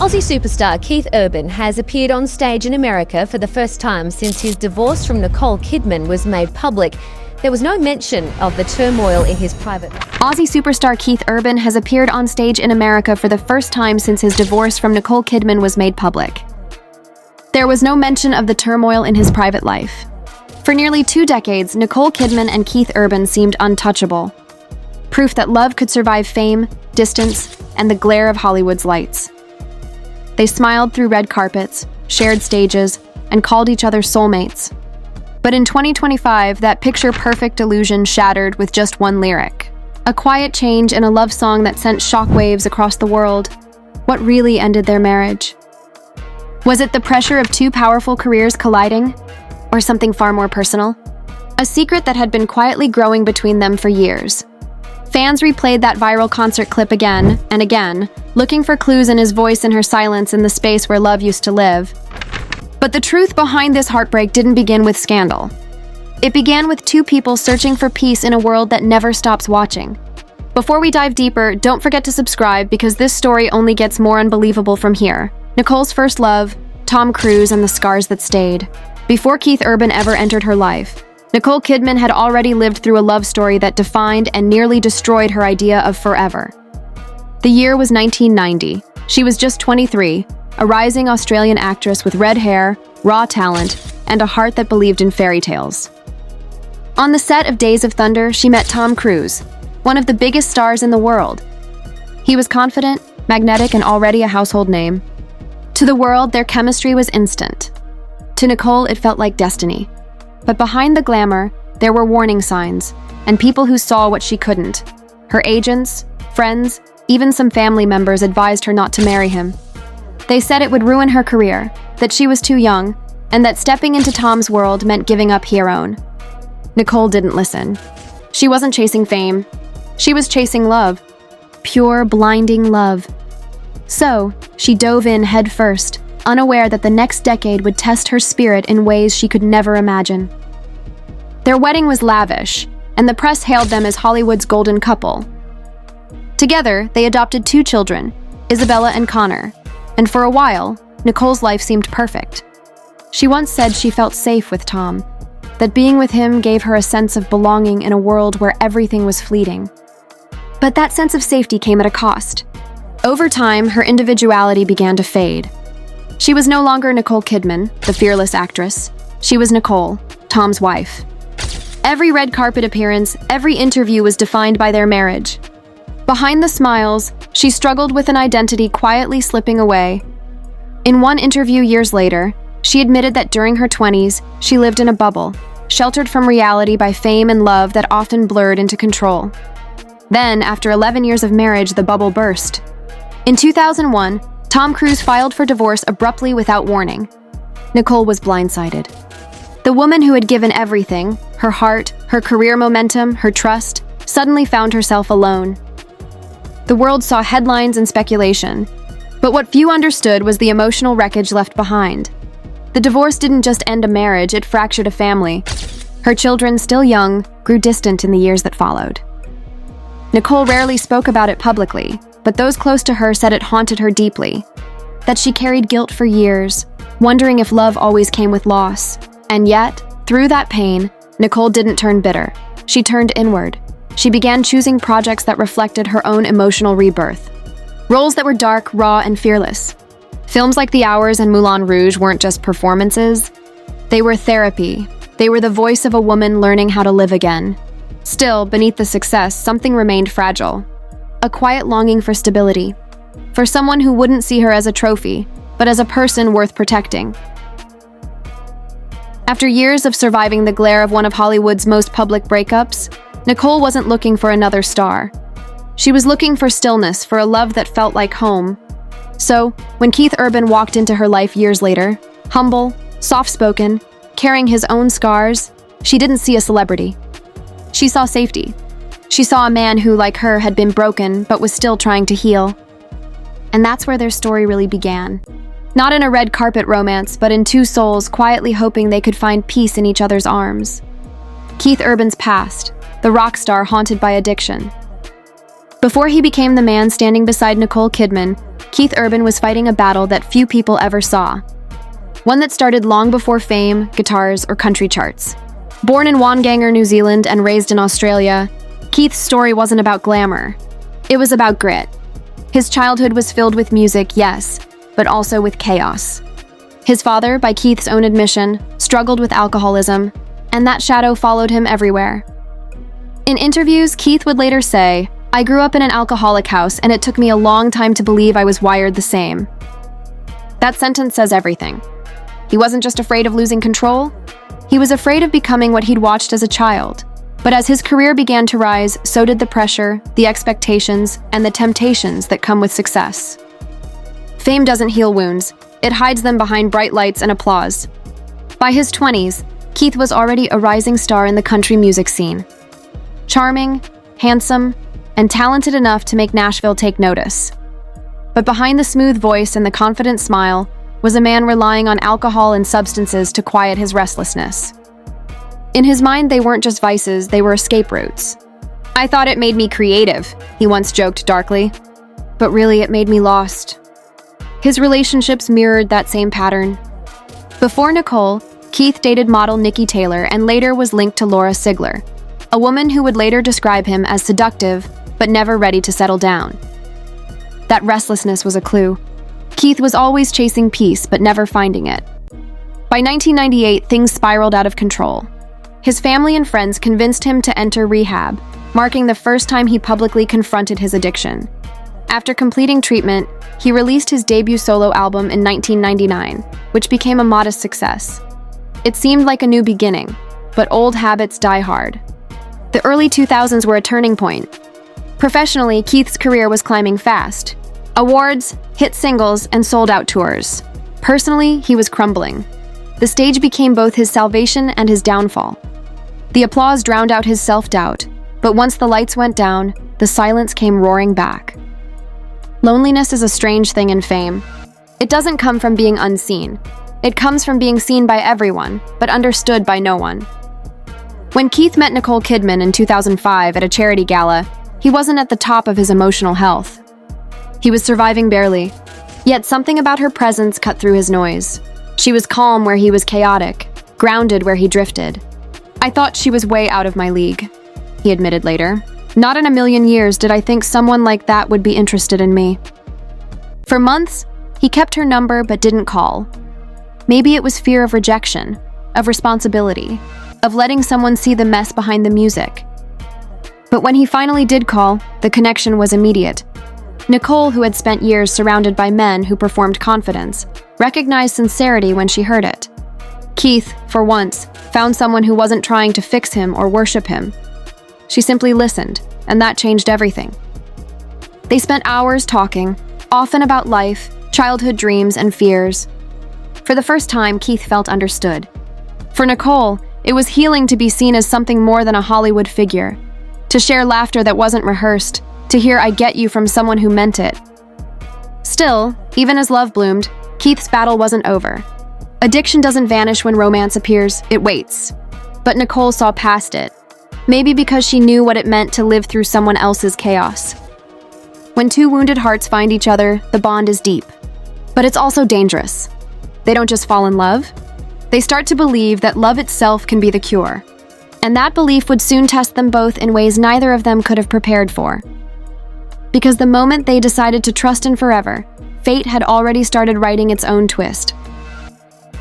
Aussie superstar Keith Urban has appeared on stage in America for the first time since his divorce from Nicole Kidman was made public. There was no mention of the turmoil in his private life. Aussie superstar Keith Urban has appeared on stage in America for the first time since his divorce from Nicole Kidman was made public. There was no mention of the turmoil in his private life. For nearly 2 decades, Nicole Kidman and Keith Urban seemed untouchable. Proof that love could survive fame, distance, and the glare of Hollywood's lights. They smiled through red carpets, shared stages, and called each other soulmates. But in 2025, that picture-perfect illusion shattered with just one lyric. A quiet change in a love song that sent shockwaves across the world. What really ended their marriage? Was it the pressure of 2 powerful careers colliding? Or something far more personal? A secret that had been quietly growing between them for years. Fans replayed that viral concert clip again and again, looking for clues in his voice and her silence in the space where love used to live. But the truth behind this heartbreak didn't begin with scandal. It began with 2 people searching for peace in a world that never stops watching. Before we dive deeper, don't forget to subscribe because this story only gets more unbelievable from here. Nicole's first love, Tom Cruise, and the scars that stayed. Before Keith Urban ever entered her life, Nicole Kidman had already lived through a love story that defined and nearly destroyed her idea of forever. The year was 1990. She was just 23, a rising Australian actress with red hair, raw talent, and a heart that believed in fairy tales. On the set of Days of Thunder, she met Tom Cruise, one of the biggest stars in the world. He was confident, magnetic, and already a household name. To the world, their chemistry was instant. To Nicole, it felt like destiny. But behind the glamour, there were warning signs, and people who saw what she couldn't. Her agents, friends, even some family members advised her not to marry him. They said it would ruin her career, that she was too young, and that stepping into Tom's world meant giving up her own. Nicole didn't listen. She wasn't chasing fame. She was chasing love. Pure, blinding love. So, she dove in head first, unaware that the next decade would test her spirit in ways she could never imagine. Their wedding was lavish, and the press hailed them as Hollywood's golden couple. Together, they adopted 2 children, Isabella and Connor, and for a while, Nicole's life seemed perfect. She once said she felt safe with Tom, that being with him gave her a sense of belonging in a world where everything was fleeting. But that sense of safety came at a cost. Over time, her individuality began to fade. She was no longer Nicole Kidman, the fearless actress. She was Nicole, Tom's wife. Every red carpet appearance, every interview was defined by their marriage. Behind the smiles, she struggled with an identity quietly slipping away. In one interview years later, she admitted that during her 20s, she lived in a bubble, sheltered from reality by fame and love that often blurred into control. Then, after 11 years of marriage, the bubble burst. In 2001, Tom Cruise filed for divorce abruptly without warning. Nicole was blindsided. The woman who had given everything, her heart, her career momentum, her trust, suddenly found herself alone. The world saw headlines and speculation, but what few understood was the emotional wreckage left behind. The divorce didn't just end a marriage, it fractured a family. Her children, still young, grew distant in the years that followed. Nicole rarely spoke about it publicly, but those close to her said it haunted her deeply, that she carried guilt for years, wondering if love always came with loss. And yet, through that pain, Nicole didn't turn bitter. She turned inward. She began choosing projects that reflected her own emotional rebirth. Roles that were dark, raw, and fearless. Films like The Hours and Moulin Rouge weren't just performances. They were therapy. They were the voice of a woman learning how to live again. Still, beneath the success, something remained fragile. A quiet longing for stability. For someone who wouldn't see her as a trophy, but as a person worth protecting. After years of surviving the glare of one of Hollywood's most public breakups, Nicole wasn't looking for another star. She was looking for stillness, for a love that felt like home. So, when Keith Urban walked into her life years later, humble, soft-spoken, carrying his own scars, she didn't see a celebrity. She saw safety. She saw a man who, like her, had been broken but was still trying to heal. And that's where their story really began. Not in a red carpet romance, but in 2 souls quietly hoping they could find peace in each other's arms. Keith Urban's past, the rock star haunted by addiction. Before he became the man standing beside Nicole Kidman, Keith Urban was fighting a battle that few people ever saw. One that started long before fame, guitars, or country charts. Born in Wonganger, New Zealand, and raised in Australia, Keith's story wasn't about glamour. It was about grit. His childhood was filled with music, yes, but also with chaos. His father, by Keith's own admission, struggled with alcoholism, and that shadow followed him everywhere. In interviews, Keith would later say, "I grew up in an alcoholic house, and it took me a long time to believe I was wired the same." That sentence says everything. He wasn't just afraid of losing control, he was afraid of becoming what he'd watched as a child. But as his career began to rise, so did the pressure, the expectations, and the temptations that come with success. Fame doesn't heal wounds, it hides them behind bright lights and applause. By his 20s, Keith was already a rising star in the country music scene. Charming, handsome, and talented enough to make Nashville take notice. But behind the smooth voice and the confident smile was a man relying on alcohol and substances to quiet his restlessness. In his mind, they weren't just vices, they were escape routes. "I thought it made me creative," he once joked darkly. "But really, it made me lost." His relationships mirrored that same pattern. Before Nicole, Keith dated model Nikki Taylor and later was linked to Laura Sigler, a woman who would later describe him as seductive, but never ready to settle down. That restlessness was a clue. Keith was always chasing peace, but never finding it. By 1998, things spiraled out of control. His family and friends convinced him to enter rehab, marking the first time he publicly confronted his addiction. After completing treatment, he released his debut solo album in 1999, which became a modest success. It seemed like a new beginning, but old habits die hard. The early 2000s were a turning point. Professionally, Keith's career was climbing fast. Awards, hit singles, and sold-out tours. Personally, he was crumbling. The stage became both his salvation and his downfall. The applause drowned out his self-doubt, but once the lights went down, the silence came roaring back. Loneliness is a strange thing in fame. It doesn't come from being unseen. It comes from being seen by everyone, but understood by no one. When Keith met Nicole Kidman in 2005 at a charity gala, he wasn't at the top of his emotional health. He was surviving barely, yet something about her presence cut through his noise. She was calm where he was chaotic, grounded where he drifted. "I thought she was way out of my league," he admitted later. "Not in a million years did I think someone like that would be interested in me." For months, he kept her number but didn't call. Maybe it was fear of rejection, of responsibility, of letting someone see the mess behind the music. But when he finally did call, the connection was immediate. Nicole, who had spent years surrounded by men who performed confidence, recognized sincerity when she heard it. Keith, for once, found someone who wasn't trying to fix him or worship him. She simply listened, and that changed everything. They spent hours talking, often about life, childhood dreams, and fears. For the first time, Keith felt understood. For Nicole, it was healing to be seen as something more than a Hollywood figure, to share laughter that wasn't rehearsed, to hear "I get you" from someone who meant it. Still, even as love bloomed, Keith's battle wasn't over. Addiction doesn't vanish when romance appears, it waits. But Nicole saw past it, maybe because she knew what it meant to live through someone else's chaos. When two wounded hearts find each other, the bond is deep. But it's also dangerous. They don't just fall in love. They start to believe that love itself can be the cure. And that belief would soon test them both in ways neither of them could have prepared for. Because the moment they decided to trust in forever, fate had already started writing its own twist.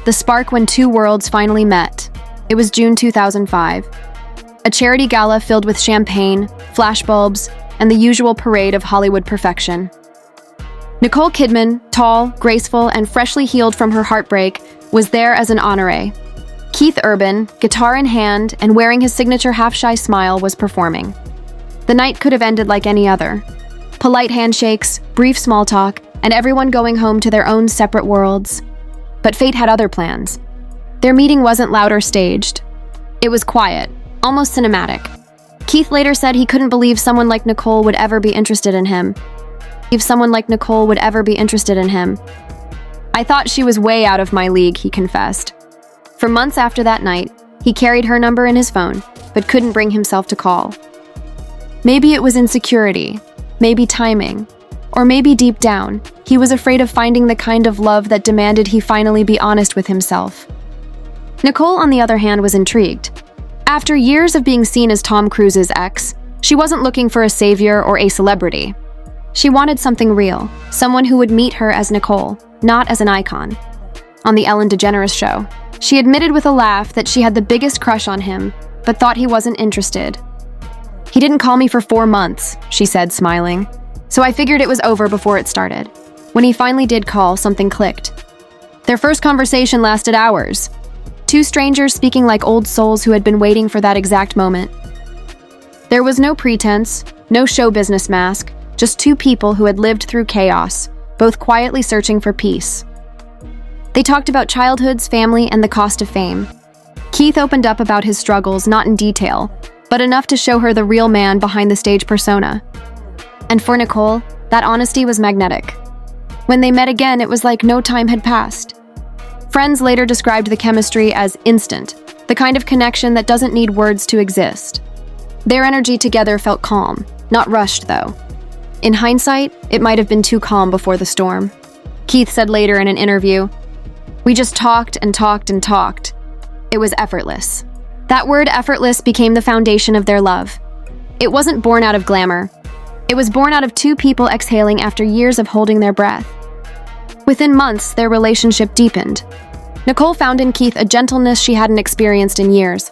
The spark when two worlds finally met. It was June 2005. A charity gala filled with champagne, flashbulbs, and the usual parade of Hollywood perfection. Nicole Kidman, tall, graceful, and freshly healed from her heartbreak, was there as an honoree. Keith Urban, guitar in hand and wearing his signature half-shy smile, was performing. The night could have ended like any other. Polite handshakes, brief small talk, and everyone going home to their own separate worlds. But fate had other plans. Their meeting wasn't loud or staged. It was quiet, almost cinematic. Keith later said he couldn't believe someone like Nicole would ever be interested in him. "If someone like Nicole would ever be interested in him. I thought she was way out of my league," he confessed. For months after that night, he carried her number in his phone, but couldn't bring himself to call. Maybe it was insecurity, maybe timing, Or maybe deep down, he was afraid of finding the kind of love that demanded he finally be honest with himself. Nicole, on the other hand, was intrigued. After years of being seen as Tom Cruise's ex, she wasn't looking for a savior or a celebrity. She wanted something real, someone who would meet her as Nicole, not as an icon. On the Ellen DeGeneres show, she admitted with a laugh that she had the biggest crush on him, but thought he wasn't interested. "He didn't call me for 4 months," she said, smiling. "So I figured it was over before it started. When he finally did call, something clicked. Their first conversation lasted hours. Two strangers speaking like old souls who had been waiting for that exact moment. There was no pretense, no show business mask, just two people who had lived through chaos, both quietly searching for peace. They talked about childhoods, family, and the cost of fame. Keith opened up about his struggles, not in detail, but enough to show her the real man behind the stage persona. And for Nicole, that honesty was magnetic. When they met again, it was like no time had passed. Friends later described the chemistry as instant, the kind of connection that doesn't need words to exist. Their energy together felt calm, not rushed though. In hindsight, it might have been too calm before the storm. Keith said later in an interview, "We just talked and talked and talked. It was effortless." That word effortless became the foundation of their love. It wasn't born out of glamour. It was born out of two people exhaling after years of holding their breath. Within months, their relationship deepened. Nicole found in Keith a gentleness she hadn't experienced in years.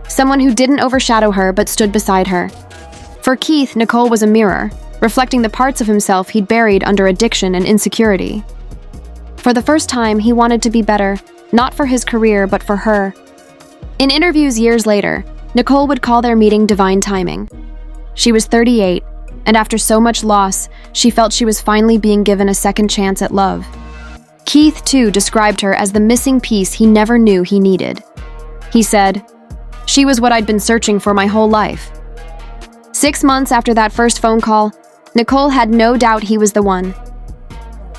Someone who didn't overshadow her but stood beside her. For Keith, Nicole was a mirror, reflecting the parts of himself he'd buried under addiction and insecurity. For the first time, he wanted to be better, not for his career, but for her. In interviews years later, Nicole would call their meeting divine timing. She was 38, and after so much loss, she felt she was finally being given a second chance at love. Keith, too, described her as the missing piece he never knew he needed. He said, "She was what I'd been searching for my whole life." 6 months after that first phone call, Nicole had no doubt he was the one.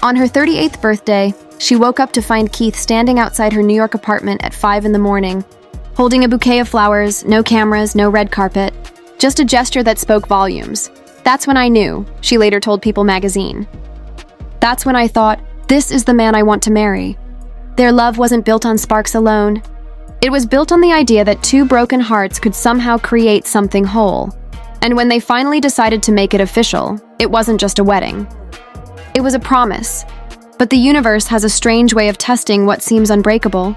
On her 38th birthday, she woke up to find Keith standing outside her New York apartment at 5 in the morning, holding a bouquet of flowers, no cameras, no red carpet, just a gesture that spoke volumes. "That's when I knew," she later told People magazine. "That's when I thought, this is the man I want to marry." Their love wasn't built on sparks alone. It was built on the idea that two broken hearts could somehow create something whole. And when they finally decided to make it official, it wasn't just a wedding. It was a promise. But the universe has a strange way of testing what seems unbreakable.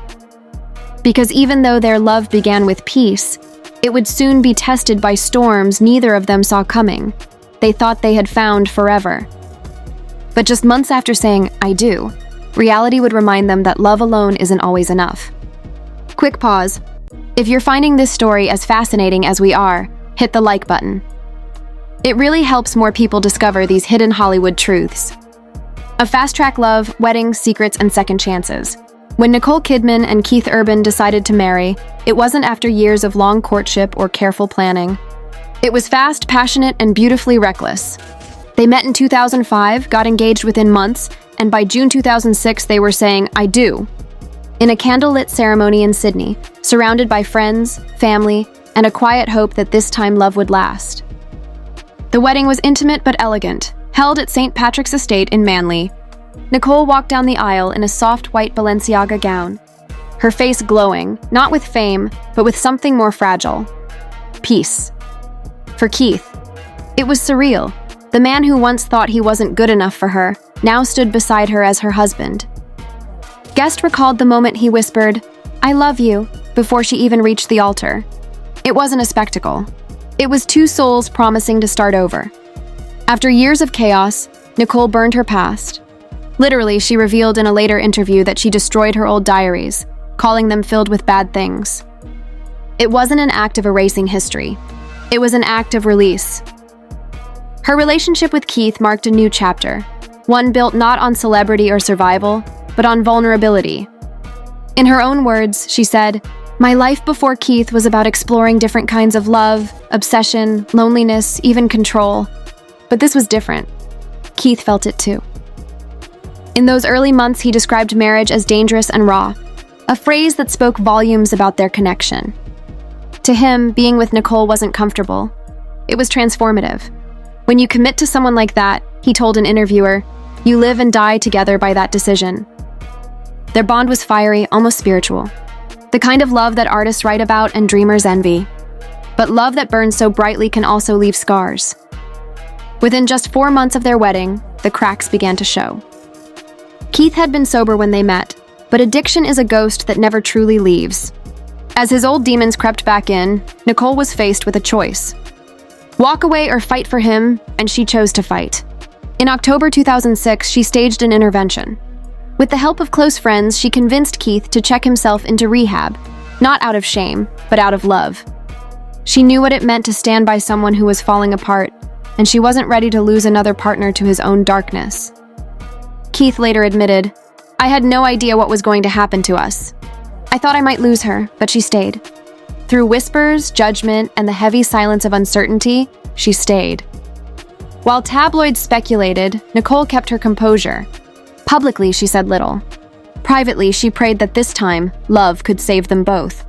Because even though their love began with peace, it would soon be tested by storms neither of them saw coming. They thought they had found forever. But just months after saying, "I do," reality would remind them that love alone isn't always enough. Quick pause. If you're finding this story as fascinating as we are, hit the like button. It really helps more people discover these hidden Hollywood truths. A fast-track love, weddings, secrets, and second chances. When Nicole Kidman and Keith Urban decided to marry, it wasn't after years of long courtship or careful planning. It was fast, passionate, and beautifully reckless. They met in 2005, got engaged within months, and by June 2006 they were saying, "I do," in a candlelit ceremony in Sydney, surrounded by friends, family, and a quiet hope that this time love would last. The wedding was intimate but elegant, held at St. Patrick's Estate in Manly. Nicole walked down the aisle in a soft white Balenciaga gown, her face glowing, not with fame, but with something more fragile: peace. For Keith, it was surreal. The man who once thought he wasn't good enough for her now stood beside her as her husband. Guest recalled the moment he whispered, "I love you," before she even reached the altar. It wasn't a spectacle. It was two souls promising to start over. After years of chaos, Nicole burned her past. Literally, she revealed in a later interview that she destroyed her old diaries, calling them filled with bad things. It wasn't an act of erasing history. It was an act of release. Her relationship with Keith marked a new chapter, one built not on celebrity or survival, but on vulnerability. In her own words, she said, "My life before Keith was about exploring different kinds of love, obsession, loneliness, even control. But this was different. Keith felt it too." In those early months, he described marriage as dangerous and raw, a phrase that spoke volumes about their connection. To him, being with Nicole wasn't comfortable. It was transformative. When you commit to someone like that, He told an interviewer, "You live and die together by that decision." Their bond was fiery, almost spiritual. The kind of love that artists write about and dreamers envy. But love that burns so brightly can also leave scars. Within just 4 months of their wedding, the cracks began to show. Keith had been sober when they met, but addiction is a ghost that never truly leaves. As his old demons crept back in, Nicole was faced with a choice. Walk away or fight for him, and she chose to fight. In October 2006, she staged an intervention. With the help of close friends, she convinced Keith to check himself into rehab, not out of shame, but out of love. She knew what it meant to stand by someone who was falling apart, and she wasn't ready to lose another partner to his own darkness. Keith later admitted, "I had no idea what was going to happen to us. I thought I might lose her, but she stayed. Through whispers, judgment, and the heavy silence of uncertainty, she stayed." While tabloids speculated, Nicole kept her composure. Publicly, she said little. Privately, she prayed that this time, love could save them both.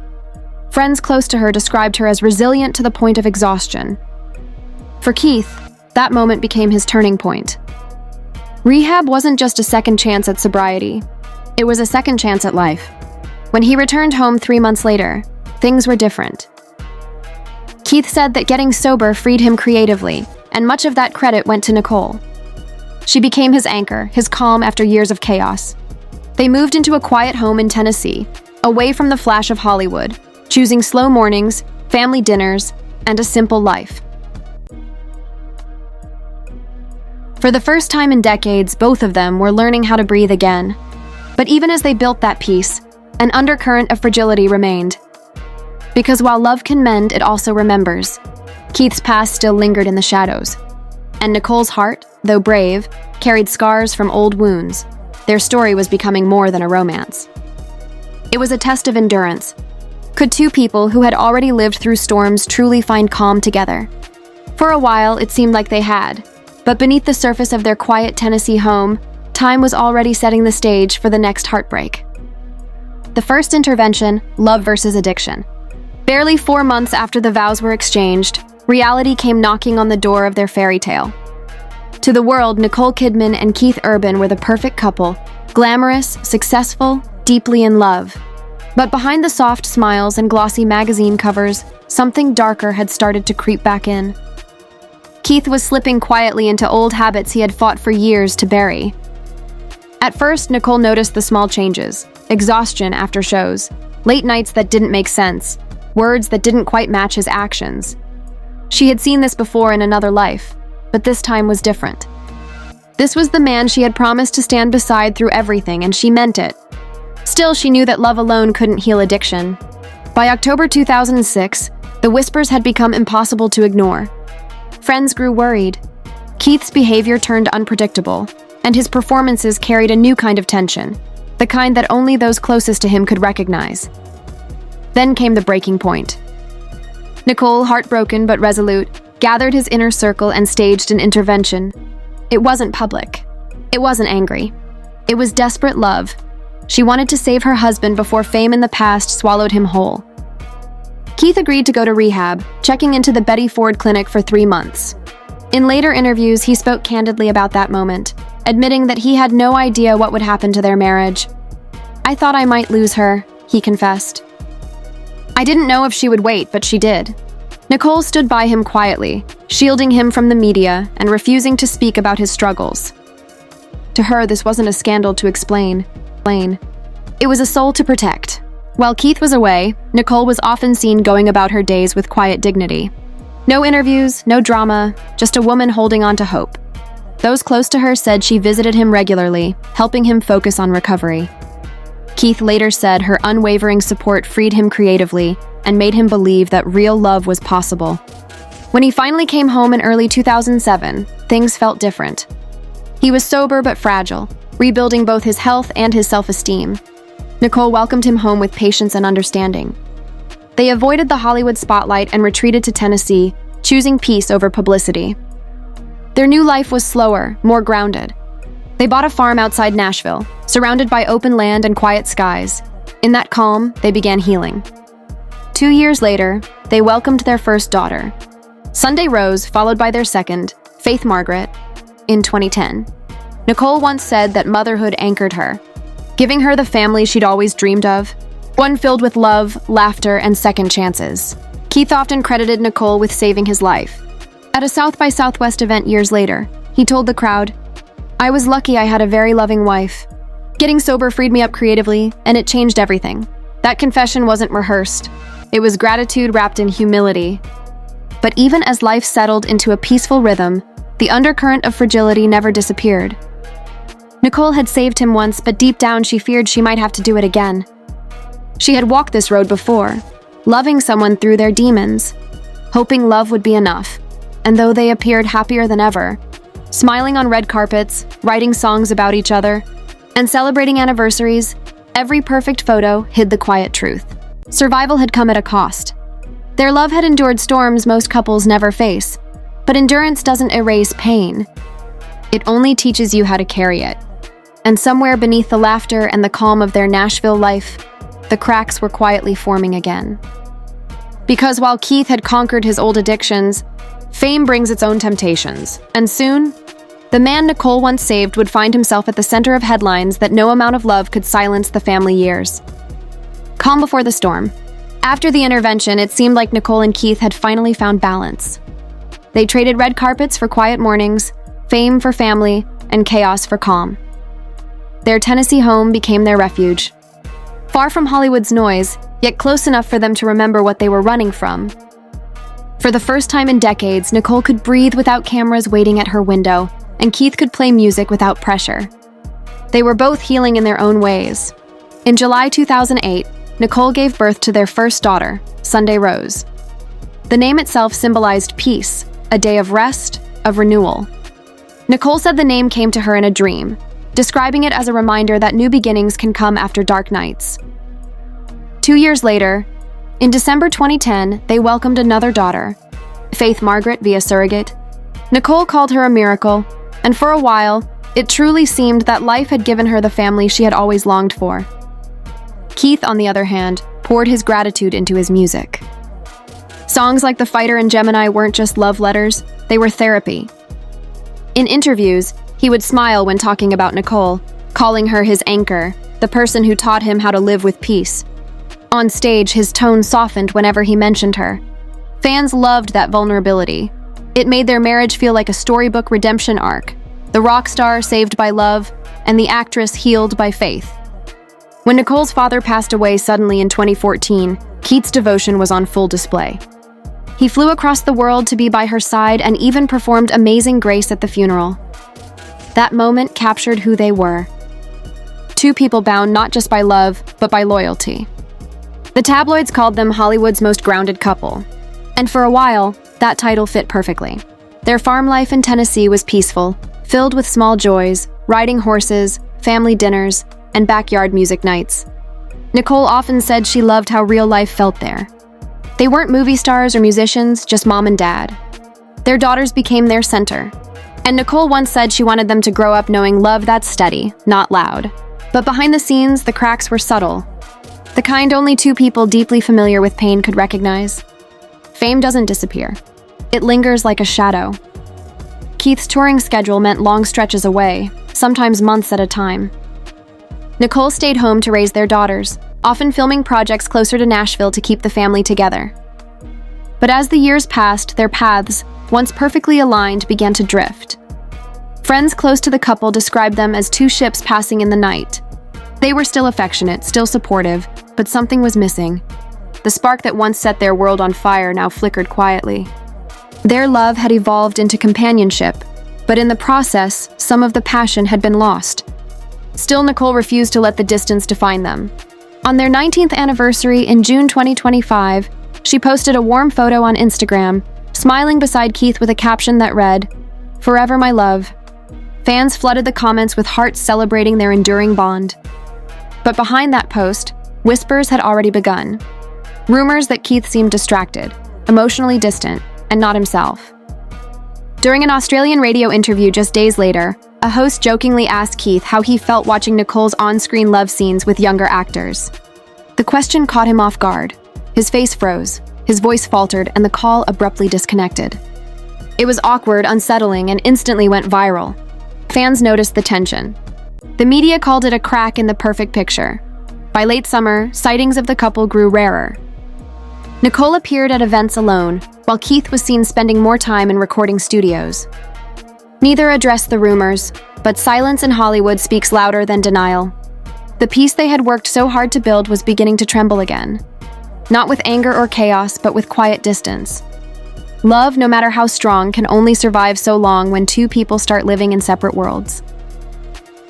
Friends close to her described her as resilient to the point of exhaustion. For Keith, that moment became his turning point. Rehab wasn't just a second chance at sobriety. It was a second chance at life. When he returned home 3 months later, things were different. Keith said that getting sober freed him creatively, and much of that credit went to Nicole. She became his anchor, his calm after years of chaos. They moved into a quiet home in Tennessee, away from the flash of Hollywood, choosing slow mornings, family dinners, and a simple life. For the first time in decades, both of them were learning how to breathe again. But even as they built that peace, an undercurrent of fragility remained. Because while love can mend, it also remembers. Keith's past still lingered in the shadows. And Nicole's heart, though brave, carried scars from old wounds. Their story was becoming more than a romance. It was a test of endurance. Could two people who had already lived through storms truly find calm together? For a while, it seemed like they had. But beneath the surface of their quiet Tennessee home, time was already setting the stage for the next heartbreak. The first intervention, love versus addiction. Barely 4 months after the vows were exchanged, reality came knocking on the door of their fairy tale. To the world, Nicole Kidman and Keith Urban were the perfect couple, glamorous, successful, deeply in love. But behind the soft smiles and glossy magazine covers, something darker had started to creep back in. Keith was slipping quietly into old habits he had fought for years to bury. At first, Nicole noticed the small changes: exhaustion after shows, late nights that didn't make sense, words that didn't quite match his actions. She had seen this before in another life, but this time was different. This was the man she had promised to stand beside through everything, and she meant it. Still, she knew that love alone couldn't heal addiction. By October 2006, the whispers had become impossible to ignore. Friends grew worried. Keith's behavior turned unpredictable, and his performances carried a new kind of tension, the kind that only those closest to him could recognize. Then came the breaking point. Nicole, heartbroken but resolute, gathered his inner circle and staged an intervention. It wasn't public. It wasn't angry. It was desperate love. She wanted to save her husband before fame in the past swallowed him whole. Keith agreed to go to rehab, checking into the Betty Ford Clinic for 3 months. In later interviews, he spoke candidly about that moment, admitting that he had no idea what would happen to their marriage. "I thought I might lose her," he confessed. "I didn't know if she would wait, but she did." Nicole stood by him quietly, shielding him from the media and refusing to speak about his struggles. To her, this wasn't a scandal to explain. It was a soul to protect. While Keith was away, Nicole was often seen going about her days with quiet dignity. No interviews, no drama, just a woman holding on to hope. Those close to her said she visited him regularly, helping him focus on recovery. Keith later said her unwavering support freed him creatively and made him believe that real love was possible. When he finally came home in early 2007, things felt different. He was sober but fragile, rebuilding both his health and his self-esteem. Nicole welcomed him home with patience and understanding. They avoided the Hollywood spotlight and retreated to Tennessee, choosing peace over publicity. Their new life was slower, more grounded. They bought a farm outside Nashville, surrounded by open land and quiet skies. In that calm, they began healing. 2 years later, they welcomed their first daughter. Sunday Rose, followed by their second, Faith Margaret. in 2010. Nicole once said that motherhood anchored her, giving her the family she'd always dreamed of, one filled with love, laughter, and second chances. Keith often credited Nicole with saving his life. At a South by Southwest event years later, he told the crowd, "I was lucky I had a very loving wife. Getting sober freed me up creatively, and it changed everything." That confession wasn't rehearsed. It was gratitude wrapped in humility. But even as life settled into a peaceful rhythm, the undercurrent of fragility never disappeared. Nicole had saved him once, but deep down she feared she might have to do it again. She had walked this road before, loving someone through their demons, hoping love would be enough. And though they appeared happier than ever, smiling on red carpets, writing songs about each other, and celebrating anniversaries, every perfect photo hid the quiet truth. Survival had come at a cost. Their love had endured storms most couples never face, but endurance doesn't erase pain. It only teaches you how to carry it. And somewhere beneath the laughter and the calm of their Nashville life, the cracks were quietly forming again. Because while Keith had conquered his old addictions, fame brings its own temptations, and soon, the man Nicole once saved would find himself at the center of headlines that no amount of love could silence the family years. Calm before the storm. After the intervention, it seemed like Nicole and Keith had finally found balance. They traded red carpets for quiet mornings, fame for family, and chaos for calm. Their Tennessee home became their refuge. Far from Hollywood's noise, yet close enough for them to remember what they were running from. For the first time in decades, Nicole could breathe without cameras waiting at her window, and Keith could play music without pressure. They were both healing in their own ways. In July 2008, Nicole gave birth to their first daughter, Sunday Rose. The name itself symbolized peace, a day of rest, of renewal. Nicole said the name came to her in a dream, describing it as a reminder that new beginnings can come after dark nights. 2 years later, in December 2010, they welcomed another daughter, Faith Margaret via surrogate. Nicole called her a miracle, and for a while, it truly seemed that life had given her the family she had always longed for. Keith, on the other hand, poured his gratitude into his music. Songs like The Fighter and Gemini weren't just love letters, they were therapy. In interviews, he would smile when talking about Nicole, calling her his anchor, the person who taught him how to live with peace. On stage, his tone softened whenever he mentioned her. Fans loved that vulnerability. It made their marriage feel like a storybook redemption arc, the rock star saved by love, and the actress healed by faith. When Nicole's father passed away suddenly in 2014, Keith's devotion was on full display. He flew across the world to be by her side and even performed Amazing Grace at the funeral. That moment captured who they were. Two people bound not just by love, but by loyalty. The tabloids called them Hollywood's most grounded couple. And for a while, that title fit perfectly. Their farm life in Tennessee was peaceful, filled with small joys, riding horses, family dinners, and backyard music nights. Nicole often said she loved how real life felt there. They weren't movie stars or musicians, just mom and dad. Their daughters became their center. And Nicole once said she wanted them to grow up knowing love that's steady, not loud. But behind the scenes, the cracks were subtle. The kind only two people deeply familiar with pain could recognize. Fame doesn't disappear. It lingers like a shadow. Keith's touring schedule meant long stretches away, sometimes months at a time. Nicole stayed home to raise their daughters, often filming projects closer to Nashville to keep the family together. But as the years passed, their paths, once perfectly aligned, began to drift. Friends close to the couple described them as two ships passing in the night. They were still affectionate, still supportive, but something was missing. The spark that once set their world on fire now flickered quietly. Their love had evolved into companionship, but in the process, some of the passion had been lost. Still, Nicole refused to let the distance define them. On their 19th anniversary in June 2025, she posted a warm photo on Instagram, smiling beside Keith with a caption that read, "Forever my love." Fans flooded the comments with hearts celebrating their enduring bond. But behind that post, whispers had already begun. Rumors that Keith seemed distracted, emotionally distant, and not himself. During an Australian radio interview just days later, a host jokingly asked Keith how he felt watching Nicole's on-screen love scenes with younger actors. The question caught him off guard. His face froze, his voice faltered, and the call abruptly disconnected. It was awkward, unsettling, and instantly went viral. Fans noticed the tension. The media called it a crack in the perfect picture. By late summer, sightings of the couple grew rarer. Nicole appeared at events alone, while Keith was seen spending more time in recording studios. Neither addressed the rumors, but silence in Hollywood speaks louder than denial. The peace they had worked so hard to build was beginning to tremble again. Not with anger or chaos, but with quiet distance. Love, no matter how strong, can only survive so long when two people start living in separate worlds.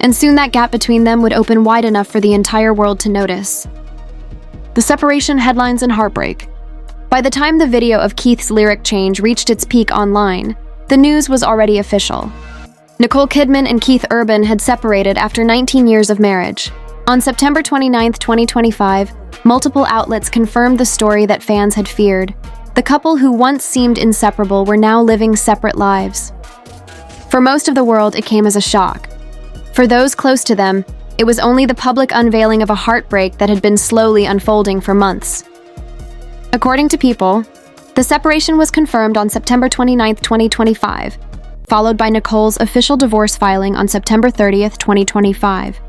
And soon that gap between them would open wide enough for the entire world to notice. The separation, headlines, and heartbreak. By the time the video of Keith's lyric change reached its peak online, the news was already official. Nicole Kidman and Keith Urban had separated after 19 years of marriage. On September 29, 2025, multiple outlets confirmed the story that fans had feared. The couple who once seemed inseparable were now living separate lives. For most of the world, it came as a shock. For those close to them, it was only the public unveiling of a heartbreak that had been slowly unfolding for months. According to People, the separation was confirmed on September 29, 2025, followed by Nicole's official divorce filing on September 30, 2025.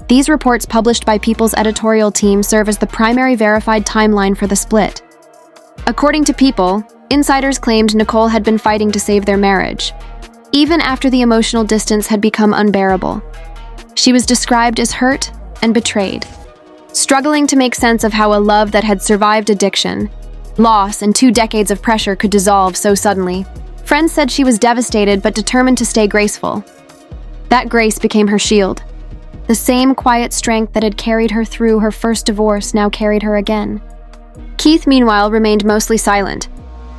These reports published by People's editorial team serve as the primary verified timeline for the split. According to People, insiders claimed Nicole had been fighting to save their marriage, even after the emotional distance had become unbearable. She was described as hurt and betrayed, struggling to make sense of how a love that had survived addiction, loss, and 2 decades of pressure could dissolve so suddenly. Friends said she was devastated but determined to stay graceful. That grace became her shield. The same quiet strength that had carried her through her first divorce now carried her again. Keith, meanwhile, remained mostly silent.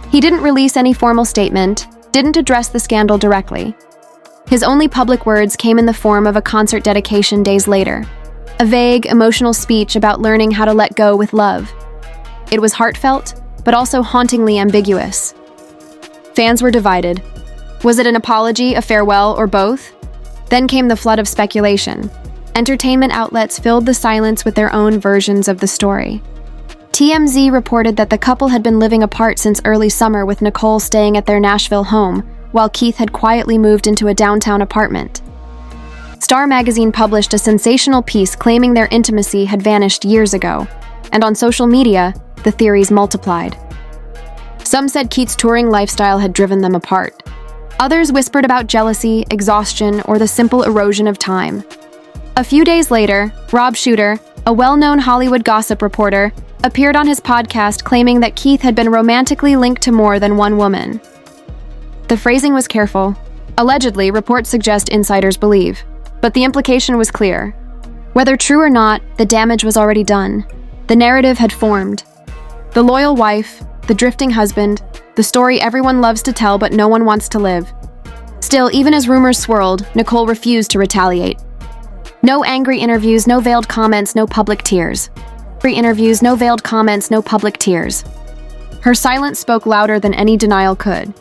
He didn't release any formal statement, didn't address the scandal directly. His only public words came in the form of a concert dedication days later, a vague, emotional speech about learning how to let go with love. It was heartfelt, but also hauntingly ambiguous. Fans were divided. Was it an apology, a farewell, or both? Then came the flood of speculation. Entertainment outlets filled the silence with their own versions of the story. TMZ reported that the couple had been living apart since early summer, with Nicole staying at their Nashville home, while Keith had quietly moved into a downtown apartment. Star magazine published a sensational piece claiming their intimacy had vanished years ago, and on social media, the theories multiplied. Some said Keith's touring lifestyle had driven them apart. Others whispered about jealousy, exhaustion, or the simple erosion of time. A few days later, Rob Shooter, a well-known Hollywood gossip reporter, appeared on his podcast claiming that Keith had been romantically linked to more than one woman. The phrasing was careful. Allegedly, reports suggest insiders believe. But the implication was clear. Whether true or not, the damage was already done. The narrative had formed. The loyal wife, the drifting husband, the story everyone loves to tell but no one wants to live. Still, even as rumors swirled, Nicole refused to retaliate. No angry interviews, no veiled comments, no public tears. No veiled comments, no public tears. Her silence spoke louder than any denial could.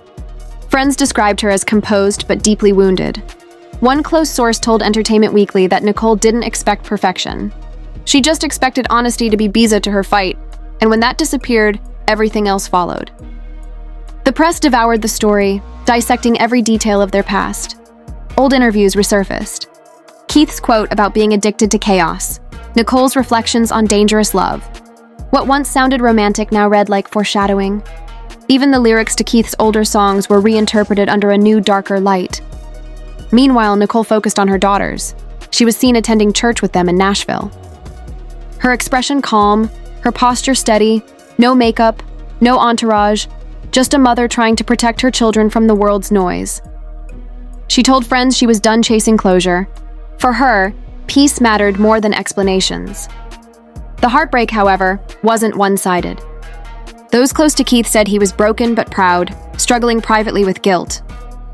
Friends described her as composed but deeply wounded. One close source told Entertainment Weekly that Nicole didn't expect perfection. She just expected honesty to be Biza to her fight, and when that disappeared, everything else followed. The press devoured the story, dissecting every detail of their past. Old interviews resurfaced. Keith's quote about being addicted to chaos. Nicole's reflections on dangerous love. What once sounded romantic now read like foreshadowing. Even the lyrics to Keith's older songs were reinterpreted under a new, darker light. Meanwhile, Nicole focused on her daughters. She was seen attending church with them in Nashville. Her expression calm, her posture steady, no makeup, no entourage, just a mother trying to protect her children from the world's noise. She told friends she was done chasing closure. For her, peace mattered more than explanations. The heartbreak, however, wasn't one-sided. Those close to Keith said he was broken but proud, struggling privately with guilt.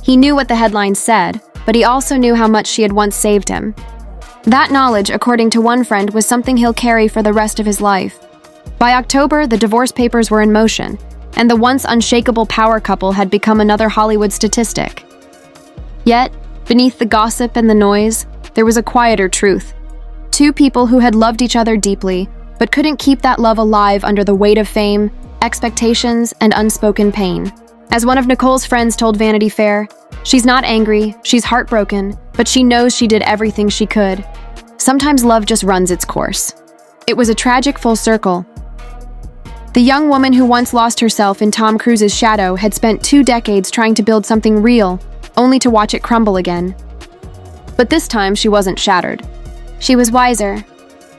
He knew what the headlines said, but he also knew how much she had once saved him. That knowledge, according to one friend, was something he'll carry for the rest of his life. By October, the divorce papers were in motion, and the once unshakable power couple had become another Hollywood statistic. Yet, beneath the gossip and the noise, there was a quieter truth. Two people who had loved each other deeply, but couldn't keep that love alive under the weight of fame, expectations, and unspoken pain. As one of Nicole's friends told Vanity Fair, she's not angry, she's heartbroken, but she knows she did everything she could. Sometimes love just runs its course. It was a tragic full circle. The young woman who once lost herself in Tom Cruise's shadow had spent 2 decades trying to build something real, only to watch it crumble again. But this time, she wasn't shattered. She was wiser.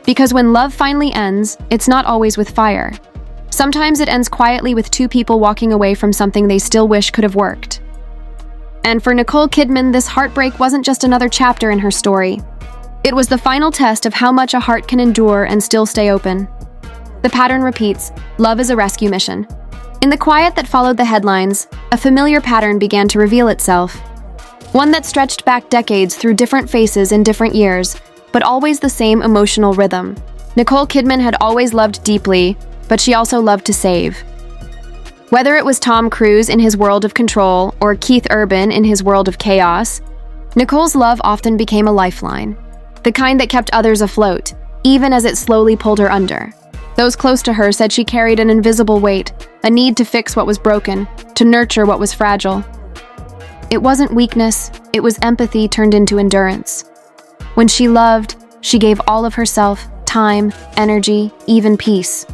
Because when love finally ends, it's not always with fire. Sometimes it ends quietly with 2 people walking away from something they still wish could have worked. And for Nicole Kidman, this heartbreak wasn't just another chapter in her story. It was the final test of how much a heart can endure and still stay open. The pattern repeats. Love is a rescue mission. In the quiet that followed the headlines, a familiar pattern began to reveal itself. One that stretched back decades through different faces in different years, but always the same emotional rhythm. Nicole Kidman had always loved deeply, but she also loved to save. Whether it was Tom Cruise in his world of control or Keith Urban in his world of chaos, Nicole's love often became a lifeline, the kind that kept others afloat, even as it slowly pulled her under. Those close to her said she carried an invisible weight, a need to fix what was broken, to nurture what was fragile. It wasn't weakness, it was empathy turned into endurance. When she loved, she gave all of herself, time, energy, even peace.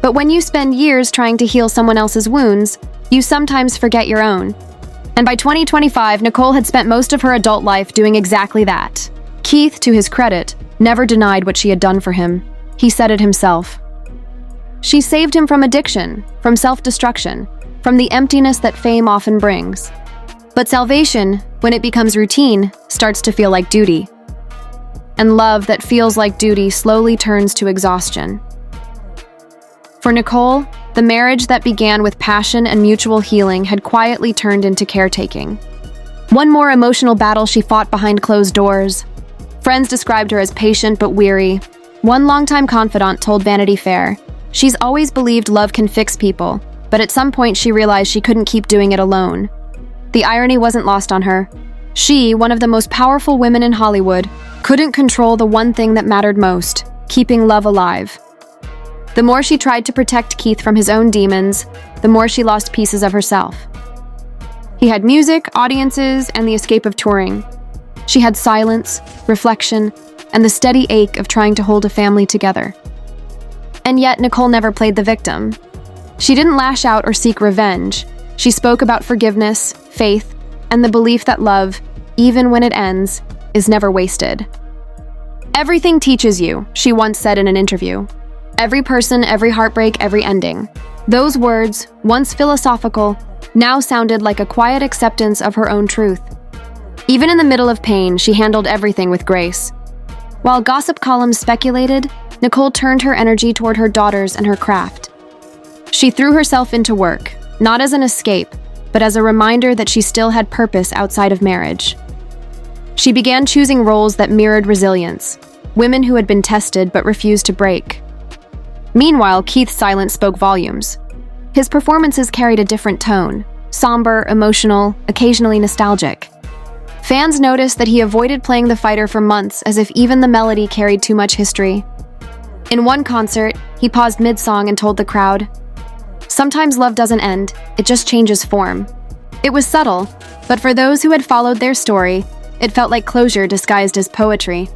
But when you spend years trying to heal someone else's wounds, you sometimes forget your own. And by 2025, Nicole had spent most of her adult life doing exactly that. Keith, to his credit, never denied what she had done for him. He said it himself. She saved him from addiction, from self-destruction, from the emptiness that fame often brings. But salvation, when it becomes routine, starts to feel like duty. And love that feels like duty slowly turns to exhaustion. For Nicole, the marriage that began with passion and mutual healing had quietly turned into caretaking. One more emotional battle she fought behind closed doors. Friends described her as patient but weary. One longtime confidant told Vanity Fair, "She's always believed love can fix people, but at some point she realized she couldn't keep doing it alone." The irony wasn't lost on her. She, one of the most powerful women in Hollywood, couldn't control the one thing that mattered most, keeping love alive. The more she tried to protect Keith from his own demons, the more she lost pieces of herself. He had music, audiences, and the escape of touring. She had silence, reflection, and the steady ache of trying to hold a family together. And yet, Nicole never played the victim. She didn't lash out or seek revenge. She spoke about forgiveness, faith, and the belief that love, even when it ends, is never wasted. "Everything teaches you," she once said in an interview. "Every person, every heartbreak, every ending." Those words, once philosophical, now sounded like a quiet acceptance of her own truth. Even in the middle of pain, she handled everything with grace. While gossip columns speculated, Nicole turned her energy toward her daughters and her craft. She threw herself into work, not as an escape, but as a reminder that she still had purpose outside of marriage. She began choosing roles that mirrored resilience, women who had been tested but refused to break. Meanwhile, Keith's silence spoke volumes. His performances carried a different tone, somber, emotional, occasionally nostalgic. Fans noticed that he avoided playing the fighter for months, as if even the melody carried too much history. In one concert, he paused mid-song and told the crowd, "Sometimes love doesn't end, it just changes form." It was subtle, but for those who had followed their story, it felt like closure disguised as poetry.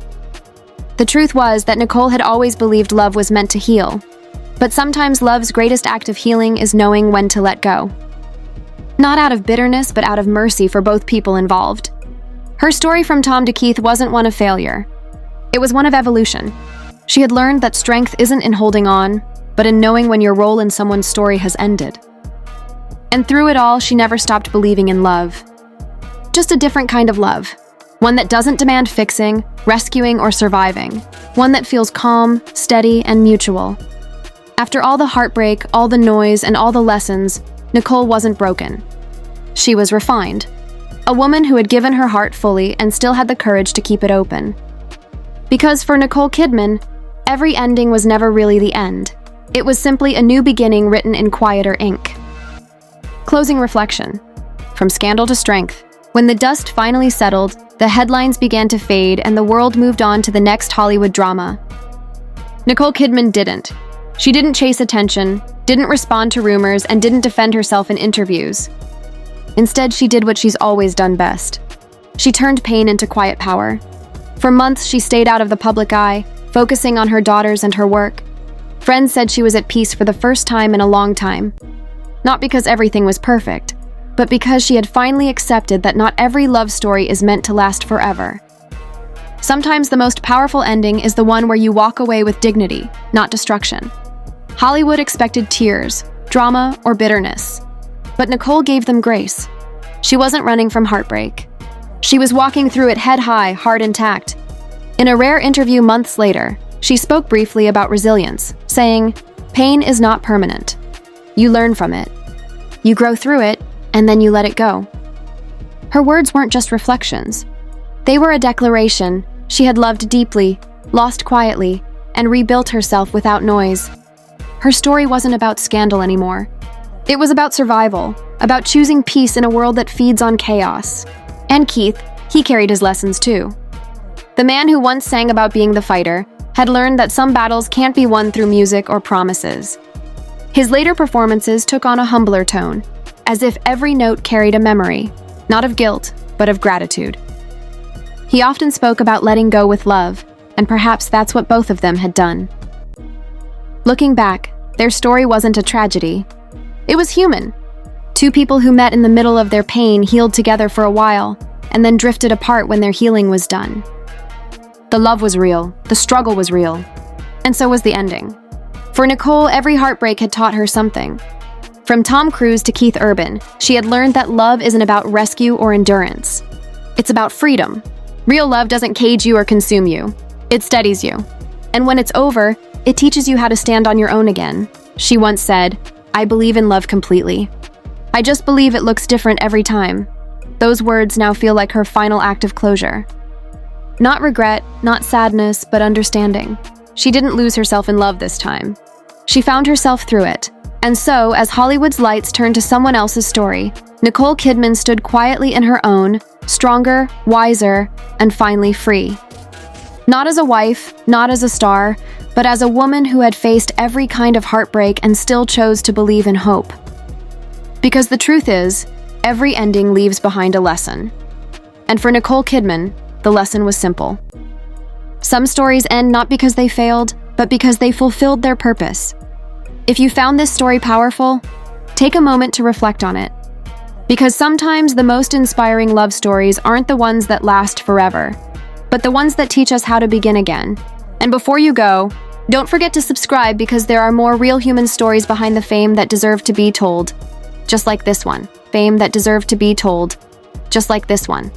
The truth was that Nicole had always believed love was meant to heal, but sometimes love's greatest act of healing is knowing when to let go. Not out of bitterness, but out of mercy for both people involved. Her story from Tom to Keith wasn't one of failure. It was one of evolution. She had learned that strength isn't in holding on, but in knowing when your role in someone's story has ended. And through it all, she never stopped believing in love. Just a different kind of love. One that doesn't demand fixing, rescuing, or surviving. One that feels calm, steady, and mutual. After all the heartbreak, all the noise, and all the lessons, Nicole wasn't broken. She was refined. A woman who had given her heart fully and still had the courage to keep it open. Because for Nicole Kidman, every ending was never really the end. It was simply a new beginning written in quieter ink. Closing reflection. From scandal to strength. When the dust finally settled, the headlines began to fade and the world moved on to the next Hollywood drama. Nicole Kidman didn't. She didn't chase attention, didn't respond to rumors, and didn't defend herself in interviews. Instead, she did what she's always done best. She turned pain into quiet power. For months, she stayed out of the public eye, focusing on her daughters and her work. Friends said she was at peace for the first time in a long time. Not because everything was perfect, but because she had finally accepted that not every love story is meant to last forever. Sometimes the most powerful ending is the one where you walk away with dignity, not destruction. Hollywood expected tears, drama, or bitterness. But Nicole gave them grace. She wasn't running from heartbreak. She was walking through it head high, heart intact. In a rare interview months later, she spoke briefly about resilience, saying, "Pain is not permanent. You learn from it. You grow through it, and then you let it go." Her words weren't just reflections. They were a declaration. She had loved deeply, lost quietly, and rebuilt herself without noise. Her story wasn't about scandal anymore. It was about survival, about choosing peace in a world that feeds on chaos. And Keith, he carried his lessons too. The man who once sang about being the fighter had learned that some battles can't be won through music or promises. His later performances took on a humbler tone, as if every note carried a memory, not of guilt, but of gratitude. He often spoke about letting go with love, and perhaps that's what both of them had done. Looking back, their story wasn't a tragedy. It was human. Two people who met in the middle of their pain healed together for a while, and then drifted apart when their healing was done. The love was real, the struggle was real, and so was the ending. For Nicole, every heartbreak had taught her something. From Tom Cruise to Keith Urban, she had learned that love isn't about rescue or endurance. It's about freedom. Real love doesn't cage you or consume you. It steadies you. And when it's over, it teaches you how to stand on your own again. She once said, "I believe in love completely. I just believe it looks different every time." Those words now feel like her final act of closure. Not regret, not sadness, but understanding. She didn't lose herself in love this time. She found herself through it. And so, as Hollywood's lights turned to someone else's story, Nicole Kidman stood quietly in her own, stronger, wiser, and finally free. Not as a wife, not as a star, but as a woman who had faced every kind of heartbreak and still chose to believe in hope. Because the truth is, every ending leaves behind a lesson. And for Nicole Kidman, the lesson was simple. Some stories end not because they failed, but because they fulfilled their purpose. If you found this story powerful, take a moment to reflect on it. Because sometimes the most inspiring love stories aren't the ones that last forever, but the ones that teach us how to begin again. And before you go, don't forget to subscribe because there are more real human stories behind the fame that deserve to be told. Just like this one. Fame that deserved to be told. Just like this one.